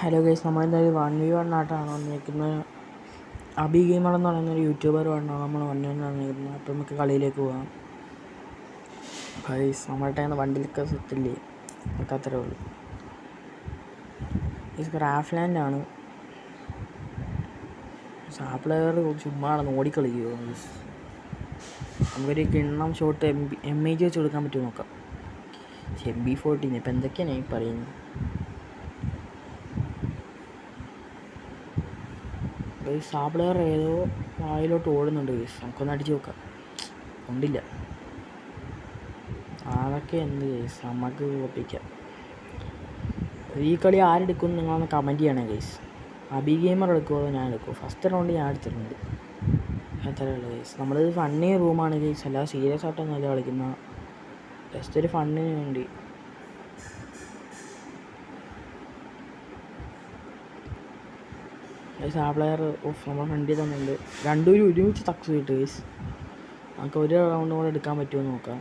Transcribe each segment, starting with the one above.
Hello guys, നമ്മളെന്തായാലും 1v1 ആയിട്ടാണ് വന്നിരിക്കുന്നത്. അബി ഗെയിമർ എന്ന് പറയുന്നൊരു യൂട്യൂബർ വേണം നമ്മൾ 1v1 വന്നിരിക്കുന്നത്. അപ്പോൾ നമുക്ക് കളിയിലേക്ക് പോകാം. ഗൈസ്, നമ്മുടെ ടൈം വണ്ടിയിലൊക്കെ സെറ്റില്ലേ, നമുക്ക് അത്രേ ഉള്ളൂ. ഇത് ക്രാഫ്റ്റ്ലാൻഡാണ്. സാപ്ലെയർ ചുമ്മാ ഓടിക്കളിക്കുമോ? നമുക്കൊരു കിണ്ണം ഷോട്ട് MAG വെച്ച് കൊടുക്കാൻ പറ്റുമോ നോക്കാം. MB14 ഇപ്പം എന്തൊക്കെയാണ് ഈ പറയുന്നത്? സാപ്ലെയർ ഏതോ വായിലോട്ട് ഓടുന്നുണ്ട്. നമുക്കൊന്ന് അടിച്ച് നോക്കാം. ഉണ്ടില്ല, അതൊക്കെ എന്ത് കേസ്, നമുക്ക് ഒപ്പിക്കാം. ഈ കളി ആരെടുക്കുമെന്ന് നിങ്ങളൊന്ന് കമൻറ്റ് ചെയ്യണേ കേസ്. അബി ഗെയിമർ എടുക്കുമോ ഞാൻ എടുക്കുമോ? ഫസ്റ്റ് റൗണ്ട് ഞാൻ എടുത്തിട്ടുണ്ട്. അത്രയുള്ള കേസ്. നമ്മളിത് ഫണ്ണി റൂമാണ് കേസ്, അല്ലാതെ സീരിയസ് ആയിട്ടൊന്നുമല്ല കളിക്കുന്ന, ജസ്റ്റ് ഒരു ഫണ്ണിന് വേണ്ടി. ആ പ്ലെയർ നമ്മുടെ ഫ്രണ്ടിൽ തന്നെയുണ്ട്. രണ്ടുപേരും ഒരുമിച്ച് തക്സ് കിട്ടും കേസ്. നമുക്ക് ഒരു റൗണ്ട് കൂടെ എടുക്കാൻ പറ്റുമോ നോക്കാം.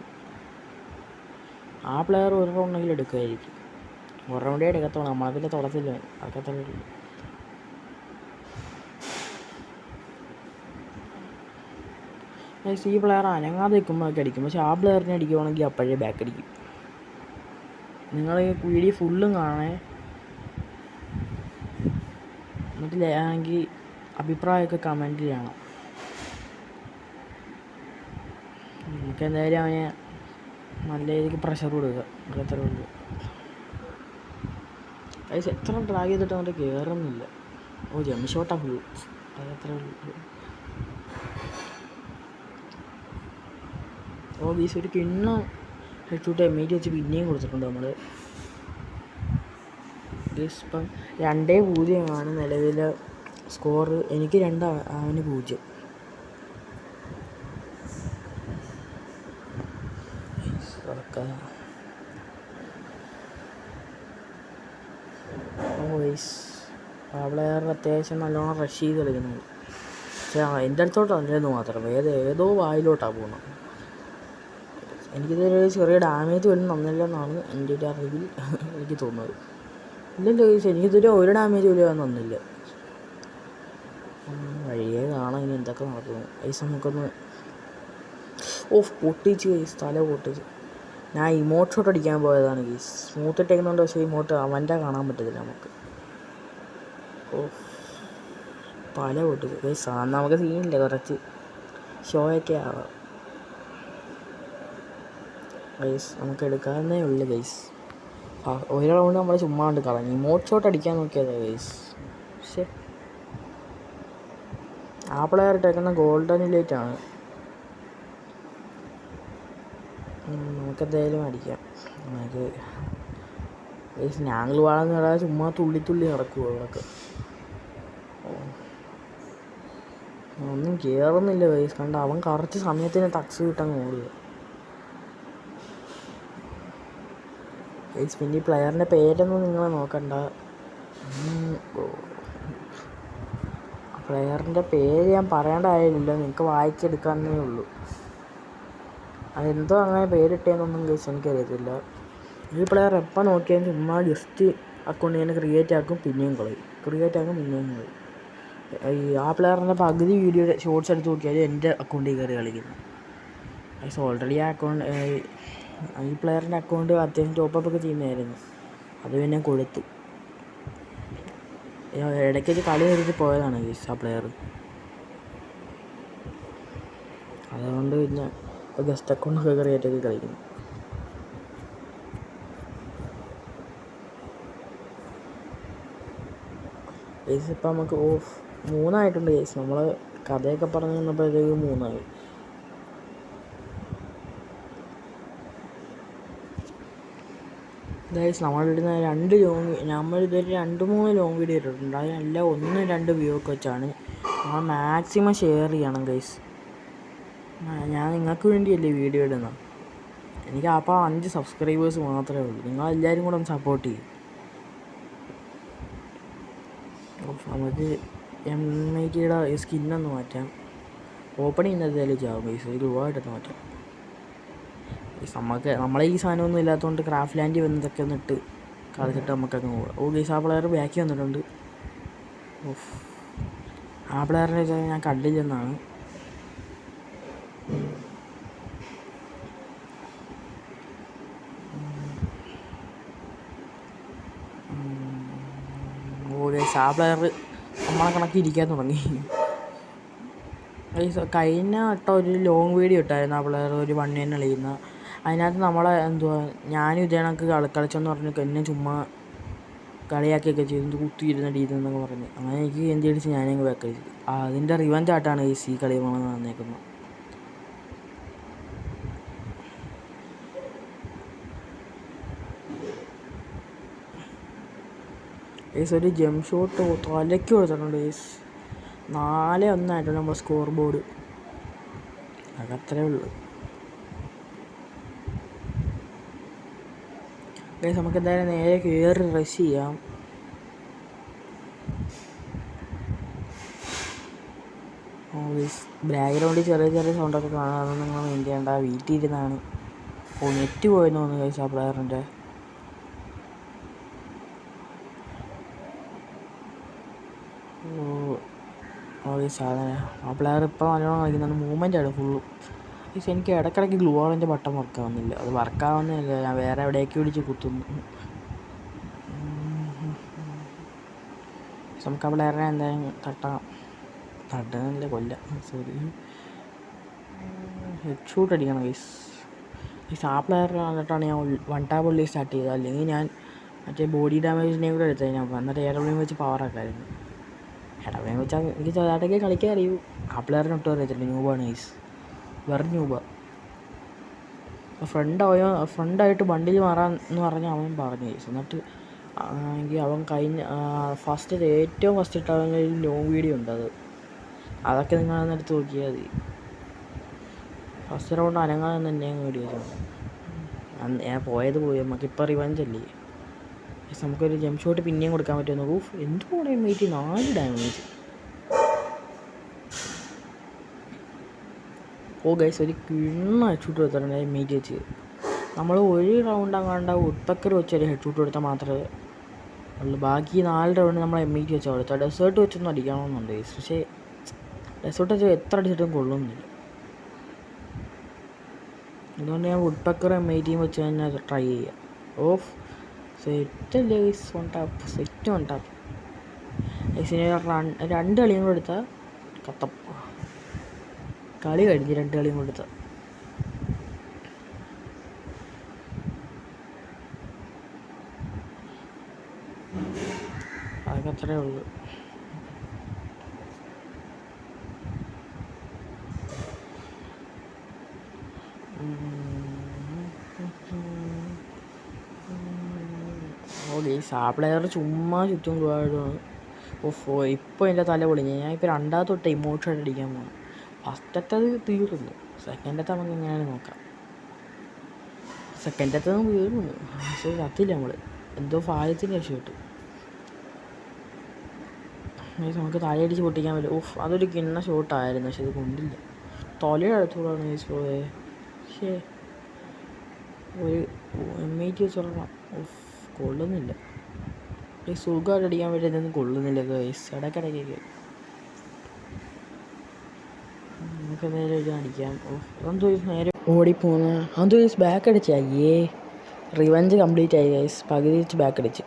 ആ പ്ലെയർ ഒരു റൗണ്ടെങ്കിലും എടുക്കുമായിരിക്കും. ഒരു റൗണ്ടേ എടുക്കത്തോളൂ, നമ്മളതിൽ തുറത്തില്ല. അതൊക്കെ തന്നെ ഉള്ളൂ. ഈ പ്ലെയർ അനങ്ങാതെ നിൽക്കുമ്പോഴൊക്കെ അടിക്കും, പക്ഷെ ആ പ്ലെയറിനെ അടിക്കുവാണെങ്കിൽ അപ്പോഴേ ബാക്ക് അടിക്കും. നിങ്ങൾ ഈ വീഡിയോ ഫുള്ളും കാണേ, എന്നിട്ടില്ലെങ്കിൽ അഭിപ്രായമൊക്കെ കമൻറ്റ് ചെയ്യണം. നമുക്ക് എന്തായാലും അവനെ നല്ല രീതിക്ക് പ്രഷർ കൊടുക്കുക. അത്ര ഉള്ളൂ. അത് എത്ര ട്രാഗ് ചെയ്തിട്ട് അവൻ്റെ കയറുന്നില്ല. ജമ്പ് ഷോട്ടാ ഫുള്ള്. അതത്ര ഉള്ളൂ. ബീസ് ഒരു കിണ്ണം ഹെഡ് ഷൂട്ട് MAG വെച്ച് പിന്നെയും കൊടുത്തിട്ടുണ്ട് നമ്മൾ. ഇപ്പം 2-0 നിലവിലെ സ്കോർ. എനിക്ക് 2, അവന് 0. ആ പ്ലെയർ അത്യാവശ്യം നല്ലോണം റഷ് ചെയ്ത് കളിക്കുന്നുണ്ട്. പക്ഷേ എൻ്റെ അടുത്തോട്ട് അല്ലെന്ന് മാത്രം, ഏതോ വായിലോട്ടാണ് പോകുന്നത്. എനിക്കിതൊരു ചെറിയ ഡാമേജ് പോലും തന്നില്ലെന്നാണ് എൻ്റെ ഒരു അറിവിൽ എനിക്ക് തോന്നുന്നത്. ഇല്ലല്ലോ ചോദിച്ചാൽ എനിക്കിതുവരെ ഒരു ഡാമേജ് പോലും തന്നില്ല. വഴിയേ കാണാം ഇനി എന്തൊക്കെ നടക്കുന്നു. നമുക്കൊന്ന് പൊട്ടിച്ച് തല പൊട്ടിച്ച്. ഞാൻ ഇമോട്ട് ഷോട്ട് അടിക്കാൻ പോയതാണ് കേസ്. സ്മൂത്ത് ഇട്ടേക്കുന്നുണ്ട്, പക്ഷേ ഇമോട്ട് അവൻ്റെ കാണാൻ പറ്റത്തില്ല നമുക്ക്. തല പൊട്ടിച്ച് കേസ്. നമുക്ക് സീനില്ല, കുറച്ച് ഷോയൊക്കെ ആവാം ഗൈസ്. നമുക്ക് എടുക്കാവുന്നേ ഉള്ളു ഗൈസ്. ഒരു റൗണ്ട് നമ്മൾ ചുമ്മാ കൊണ്ട് കളഞ്ഞു. ഇമോട്ട് ഷോട്ട് അടിക്കാൻ നോക്കിയതാ ഗൈസ്. പക്ഷേ ആ പ്ലെയർ ഇട്ടേക്കുന്ന ഗോൾഡൻ ലൈറ്റാണ്. നമുക്കെന്തായാലും അടിക്കാം. നമുക്ക് ഗൈസ് ഞാങ്ങൾ വാളെന്ന് പറയാൻ ചുമ്മാ തുള്ളി നടക്കുമോ അവിടെയൊക്കെ. ഒന്നും കയറുന്നില്ല ഗൈസ്. കണ്ട അവൻ കറക്റ്റ് സമയത്തിന് തക്സ് കിട്ടങ്ങ് ഓടുക ഗൈസ്. പിന്നെ ഈ പ്ലെയറിൻ്റെ പേരൊന്നും നിങ്ങൾ നോക്കണ്ട. പ്ലെയറിൻ്റെ പേര് ഞാൻ പറയേണ്ട കാര്യമില്ല, നിങ്ങൾക്ക് വായിച്ചെടുക്കാന്നേ ഉള്ളൂ. അതെന്തോ അങ്ങനെ പേരിട്ടേന്നൊന്നും ഗൈസ് എനിക്കറിയത്തില്ല. ഈ പ്ലെയർ എപ്പോൾ നോക്കിയാലും ചുമ്മാ ജസ്റ്റ് അക്കൗണ്ട് ഞാൻ ക്രിയേറ്റ് ആക്കും, പിന്നെയും കളയും. ആ പ്ലെയറിൻ്റെ പകുതി വീഡിയോ ഷോർട്സ് എടുത്ത് നോക്കിയാൽ എൻ്റെ അക്കൗണ്ടിൽ കയറി കളിക്കുന്നു. ഗൈസ് ഓൾറെഡി ആ അക്കൗണ്ട്, ഈ പ്ലെയറിൻ്റെ അക്കൗണ്ട് അത്യാവശ്യം ടോപ്പപ്പൊക്കെ ചെയ്യുന്നതായിരുന്നു. അത് പിന്നെ കൊടുത്തു. ഇടയ്ക്കൊരു കളി കഴിഞ്ഞിട്ട് പോയതാണ് ഗൈസ് ആ പ്ലെയർ. അതുകൊണ്ട് പിന്നെ ഗസ്റ്റ് അക്കൗണ്ടൊക്കെ ക്രിയേറ്റൊക്കെ കളിക്കുന്നു. ഗൈസ് ഇപ്പം നമുക്ക് 3 ഗൈസ്. നമ്മൾ കഥയൊക്കെ പറഞ്ഞു തന്നപ്പോഴത്തേക്ക് 3. ഗൈസ് നമ്മളിടുന്ന 2 ലോങ്, നമ്മളിതൊരു 2-3 ലോങ് വീഡിയോ ഇട്ടിട്ടുണ്ട്. അതിനെല്ലാം 1-2 വ്യൂ ഒക്കെ വെച്ചാണ്. നമ്മൾ മാക്സിമം ഷെയർ ചെയ്യണം ഗൈസ്. ഞാൻ നിങ്ങൾക്ക് വേണ്ടിയല്ലേ വീഡിയോ ഇടുന്നത്. എനിക്ക് അപ്പോൾ 5 സബ്സ്ക്രൈബേഴ്സ് മാത്രമേ ഉള്ളൂ. നിങ്ങളെല്ലാവരും കൂടെ ഒന്ന് സപ്പോർട്ട് ചെയ്യും. നമുക്ക് MAGയുടെ സ്കിന്നൊന്ന് മാറ്റാം. ഓപ്പൺ ചെയ്യുന്നതായാലും ചാവും ഗൈസ്. ഒരു രൂപമായിട്ടൊന്ന് മാറ്റാം. നമ്മളെ ഈ സാധനമൊന്നും ഇല്ലാത്തതുകൊണ്ട് ക്രാഫ്റ്റ് ലാൻഡിൽ വന്നതൊക്കെ ഒന്നിട്ട് കളിച്ചിട്ട് നമുക്കങ്ങ് പോകാം. ഓ ഗൈസ്, ആ പ്ലെയർ ബാക്കി വന്നിട്ടുണ്ട്. ഓഫ്, ആ പ്ലെയറിനെ വെച്ചാൽ ഞാൻ കണ്ടില്ലെന്നാണ്. ഓ ഗൈസ്, ആ പ്ലെയർ നമ്മളെ കണക്ക് ഇരിക്കാൻ തുടങ്ങി. കഴിഞ്ഞ വട്ടം ഒരു ലോങ് വീഡിയോ ഇട്ടായിരുന്നു ആ പ്ലെയർ ഒരു 1v1 കളിയുന്ന. അതിനകത്ത് നമ്മളെ ഞാനും ഇതേ കണക്ക് കളിച്ചെന്ന് പറഞ്ഞു എന്നെ ചുമ്മാ കളിയാക്കിയൊക്കെ ചെയ്ത് കുത്തിയിരുന്ന ഡീതെന്നൊക്കെ പറഞ്ഞ്. അങ്ങനെ എനിക്ക് എന്ത് അടിച്ച് ഞാനങ്ങ് ബാക്ക് അടിച്ചു. അതിൻ്റെ റിവഞ്ച് ആയിട്ടാണ് ഈ കളി പോകണമെന്ന് വന്നേക്കുന്നത്. ഒരു ജംപ് ഷോട്ട് തലയ്ക്ക് കൊടുത്തിട്ടുണ്ട്. 4-1 നമ്മുടെ സ്കോർ ബോർഡ്. അതത്രേ ഉള്ളൂ. നമുക്ക് എന്തായാലും നേരെ കയറി റഷ് ചെയ്യാം. ബാക്ക്ഗ്രൗണ്ടിൽ ചെറിയ ചെറിയ സൗണ്ടൊക്കെ കാണാം. അതൊന്നും നിങ്ങൾ മൈൻഡ് ചെയ്യേണ്ട, വീട്ടിൽ ഇരുന്നാണ്. നെറ്റ് പോയെന്ന് തോന്നുന്നു ഗൈസ് ആ പ്ലെയറിൻ്റെ. സാധനം ആ പ്ലെയർ ഇപ്പോൾ നല്ലോണം കളിക്കുന്നുണ്ട്. മൂവ്മെൻ്റാണ് ഫുള്ളും. പക്ഷേ എനിക്ക് ഇടയ്ക്കിടയ്ക്ക് ഗ്ലൂ വാളിൻ്റെ ബട്ടൺ വർക്കാവുന്നില്ല. അത് വർക്കാവുന്നില്ല, ഞാൻ വേറെ എവിടെയൊക്കെ പിടിച്ച് കുത്തുന്നു. നമുക്ക് ആ പ്ലെയറിനെ എന്തായാലും തട്ടാനില്ല, കൊല്ലാം. സോറി, ഹെഡ് ഷൂട്ട് അടിക്കണം ഗൈസ്. ആ പ്ലെയർ കണ്ടിട്ടാണ് ഞാൻ 1 ടാപ്പ് ഉള്ളിൽ സ്റ്റാർട്ട് ചെയ്തത്. അല്ലെങ്കിൽ ഞാൻ മറ്റേ ബോഡി ഡാമേജിനെ കൂടെ എടുത്തതിനാ. എന്നിട്ട് എയർപ്ലെയിൻ വെച്ച് പവറാക്കായിരുന്നു. എയർപ്ലെയിൻ വെച്ചാൽ എനിക്ക് ചെറുതായിട്ടൊക്കെ കളിക്കാൻ അറിയൂ. ആ പ്ലെയറിന് ഒട്ടും അറിയത്തില്ല, ന്യൂബാണ് ഗൈസ്, വെറും ന്യൂബാ. ഫ്രണ്ടായിട്ട് ബണ്ടിൽ മാറാമെന്ന് പറഞ്ഞ് അവൻ പറഞ്ഞു ഗൈസ്. എന്നിട്ട് എങ്കിൽ അവൻ ഏറ്റവും ഫസ്റ്റ് ഇട്ട അവൻ്റെ ഒരു ലോങ് വീഡിയോ ഉണ്ട്. അതൊക്കെ നിങ്ങളൊന്ന് എടുത്ത് നോക്കിയാൽ മതി. ഫസ്റ്റ് റൗണ്ട് അനങ്ങാതെ തന്നെ വീഡിയോസാണ്. ഞാൻ പോയി. നമുക്കിപ്പോൾ റിവഞ്ച് അല്ലേ. നമുക്കൊരു ജംപ് ഷോട്ട് പിന്നെയും കൊടുക്കാൻ പറ്റുമെന്ന്. ഓഫ്, എന്തുകൊണ്ട് എംഐറ്റി 4 ഡാമേജ്. ഓ ഗൈസ്, ഒരു ഹെഡ് ഷൂട്ട് കൊടുത്തിട്ടുണ്ട് എംഐറ്റി വെച്ച്. നമ്മൾ ഒരു റൗണ്ട് അങ്ങാണ്ട് ഉഡ്പക്കർ വെച്ച് ഒരു ഹെഡ് ഷൂട്ട് കൊടുത്താൽ മാത്രമേ ഉള്ളൂ. ബാക്കി 4 റൗണ്ട് നമ്മൾ എംഐറ്റി വെച്ചാൽ കൊടുത്താൽ. ഡെസേർട്ട് വെച്ചൊന്നും അടിക്കണമെന്നുണ്ട് ഗൈസ്. പക്ഷേ ഡെസേർട്ട് വെച്ച് എത്ര അടിച്ചിട്ടും കൊള്ളുന്നില്ല. അതുകൊണ്ട് ഞാൻ വുഡ്പക്കറും എംഐറ്റിയും വെച്ച് തന്നെ ട്രൈ ചെയ്യാം. ഓഫ്, സെറ്റല്ലേ ഗൈസ്, 1 ടാപ്പ്, സെറ്റ് 1 ടാപ്പ്. ഗൈസിന് 2 കളിയും കൂടെ എടുത്താൽ കത്തം. കളി കഴിഞ്ഞ് 2 കളിയും കൂടെ എടുത്താൽ. അതൊക്കെ അത്രേ ഉള്ളൂ. ഓ ഗൈസ്, ആ പ്ലെയർ ചുമ്മാ ചുറ്റും പോയതാണ്. ഇപ്പോൾ എൻ്റെ തല പൊളിഞ്ഞു. ഞാൻ ഇപ്പോൾ 2ാമത്തെ തൊട്ട് ഇമോഷൻ അടിക്കാൻ പോകുന്നു. ഫസ്റ്റത്തത് തീർന്നു, സെക്കൻഡത്തെ നമുക്ക് എങ്ങനെയാണ് നോക്കാം. സെക്കൻഡത്തതും തീർന്നു, പക്ഷേ കത്തില്ല നമ്മൾ. എന്തോ ഭാഗ്യത്തിന് രക്ഷപ്പെട്ടു. നമുക്ക് തലയടിച്ച് പൊട്ടിക്കാൻ പറ്റും. അതൊരു കിണ്ണ ഷോട്ടായിരുന്നു, പക്ഷെ അത് കൊണ്ടില്ല. തൊലയുടെ അടുത്തോടാണ് ഗൈസ് പോയേ. പക്ഷേ ഒരു എംഐറ്റി വെച്ച് തുടങ്ങാം. കൊള്ളുന്നില്ല. സുഖമായിട്ട് അടിക്കാൻ പറ്റുന്നതൊന്നും കൊള്ളുന്നില്ല ഗൈസ്. ഇടയ്ക്കിടയ്ക്ക് നമുക്ക് നേരെ ഇത് അടിക്കാം. അതെന്തോ നേരെ ഓടിപ്പോകുന്ന അതെന്തോ ഗൈസ് ബാക്ക് അടിച്ച. റിവഞ്ച് കംപ്ലീറ്റ് ആയി ഗൈസ്. പകുതി വെച്ച് ബാക്ക് അടിച്ച്.